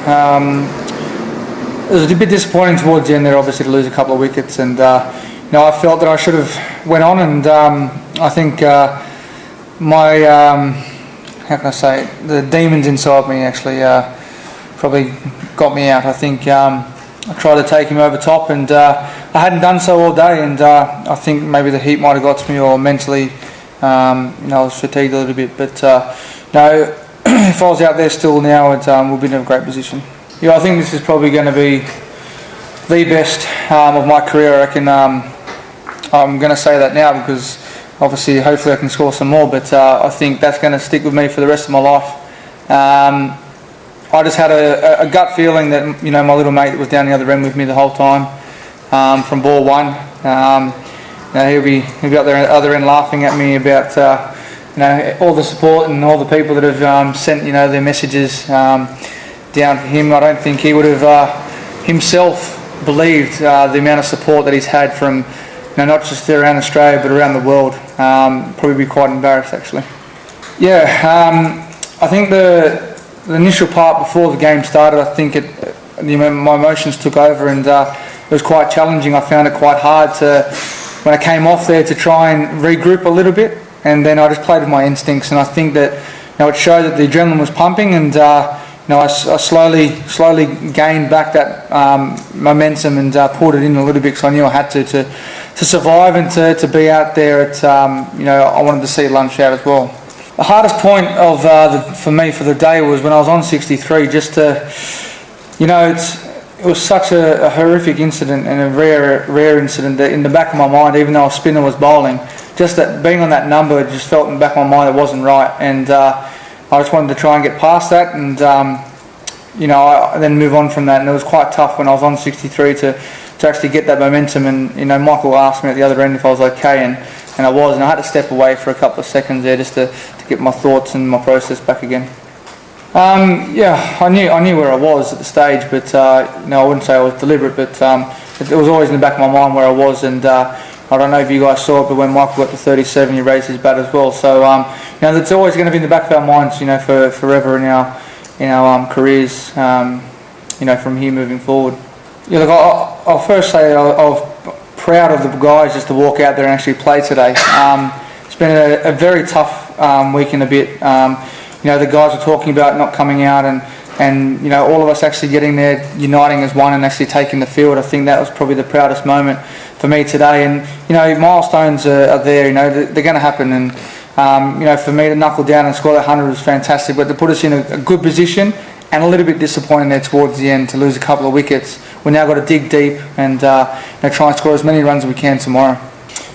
It was a bit disappointing towards the end there, obviously, to lose a couple of wickets, and I felt that I should have went on, and I think my how can I say it? The demons inside me actually probably got me out. I think I tried to take him over top, and I hadn't done so all day, and I think maybe the heat might have got to me, or mentally, I was fatigued a little bit. But if I was out there still now, we'll be in a great position. Yeah, I think this is probably going to be the best of my career. I reckon. I'm going to say that now because obviously, hopefully, I can score some more. But I think that's going to stick with me for the rest of my life. I just had a gut feeling that my little mate that was down the other end with me the whole time from ball one. He'll be up there at the other end laughing at me about all the support and all the people that have sent their messages down for him. I don't think he would have himself believed the amount of support that he's had from not just around Australia but around the world. Probably be quite embarrassed actually. Yeah, I think the initial part before the game started, I think my emotions took over, and it was quite challenging. I found it quite hard when I came off there to try and regroup a little bit, and then I just played with my instincts, and I think that it showed that the adrenaline was pumping, and I slowly gained back that momentum and pulled it in a little bit because I knew I had to survive and to be out there at I wanted to see lunch out as well. The hardest point for me for the day was when I was on 63. Just to, it was such a horrific incident and a rare incident that in the back of my mind, even though a spinner was bowling, just that being on that number, it just felt in the back of my mind it wasn't right, and I just wanted to try and get past that, and I then move on from that. And it was quite tough when I was on 63 to actually get that momentum. And Michael asked me at the other end if I was okay, and I was, and I had to step away for a couple of seconds there just to get my thoughts and my process back again. I knew where I was at the stage, but I wouldn't say I was deliberate, but it was always in the back of my mind where I was, and I don't know if you guys saw it, but when Michael got to 37, he raised his bat as well. So that's always going to be in the back of our minds, for forever in our careers, from here moving forward. Yeah, look, I'll first say I was proud of the guys just to walk out there and actually play today. It's been a very tough week and a bit. The guys were talking about not coming out, and all of us actually getting there, uniting as one and actually taking the field. I think that was probably the proudest moment for me today. And milestones are there. They're going to happen. And for me to knuckle down and score that 100 was fantastic. But to put us in a good position, and a little bit disappointing there towards the end to lose a couple of wickets. We've now got to dig deep and try and score as many runs as we can tomorrow.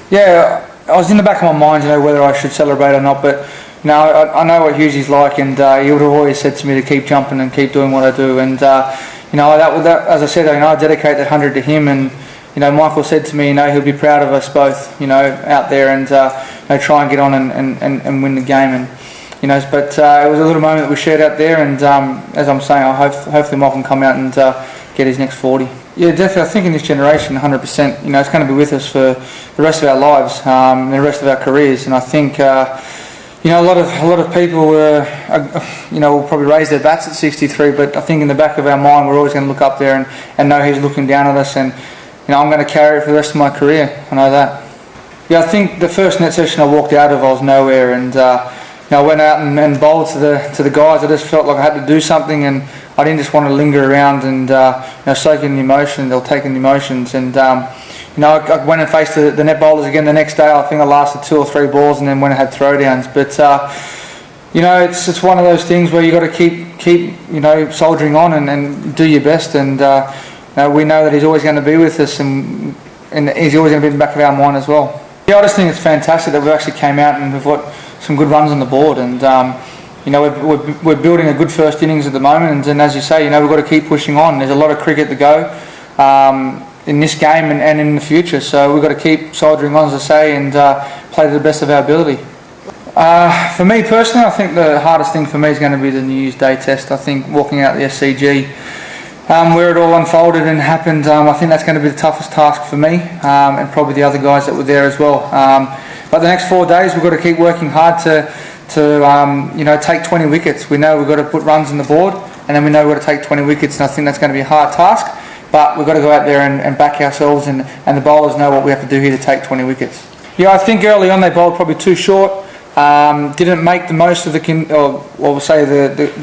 Yeah, I was in the back of my mind, whether I should celebrate or not, but I know what Hughesy's like, and he would have always said to me to keep jumping and keep doing what I do. And that as I said, I dedicate that 100 to him. And Michael said to me, he'll be proud of us both, out there, and try and get on and win the game. And but it was a little moment that we shared out there, and as I'm saying, hopefully Michael can come out and get his next 40. Yeah, definitely. I think in this generation, 100%. It's going to be with us for the rest of our lives, and the rest of our careers. And I think a lot of people will probably raise their bats at 63, but I think in the back of our mind, we're always going to look up there and know he's looking down at us, and I'm going to carry it for the rest of my career. I know that. Yeah, I think the first net session I walked out of, I was nowhere, and I went out and bowled to the guys. I just felt like I had to do something, and I didn't just want to linger around and soak in the emotion. They'll take in the emotions, and I went and faced the net bowlers again the next day. I think I lasted 2 or 3 balls, and then went and had throwdowns. But it's one of those things where you got to keep soldiering on and do your best. And we know that he's always going to be with us, and he's always going to be in the back of our mind as well. Yeah, I just think it's fantastic that we actually came out and we've got some good runs on the board, and we're building a good first innings at the moment, and as you say, we've got to keep pushing on. There's a lot of cricket to go in this game and in the future, so we've got to keep soldiering on, as I say, and play to the best of our ability. For me personally, I think the hardest thing for me is going to be the New Year's Day Test. I think walking out the SCG, where it all unfolded and happened, I think that's going to be the toughest task for me, and probably the other guys that were there as well. But the next 4 days, we've got to keep working hard to take 20 wickets. We know we've got to put runs on the board, and then we know we've got to take 20 wickets, and I think that's going to be a hard task, but we've got to go out there and back ourselves, and the bowlers know what we have to do here to take 20 wickets. Yeah, I think early on they bowled probably too short, didn't make the most of the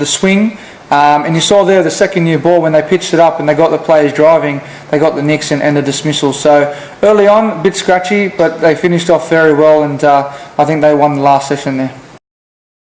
swing, and you saw there the second new ball when they pitched it up and they got the players driving, they got the nicks and the dismissal. So early on, a bit scratchy, but they finished off very well, and I think they won the last session there.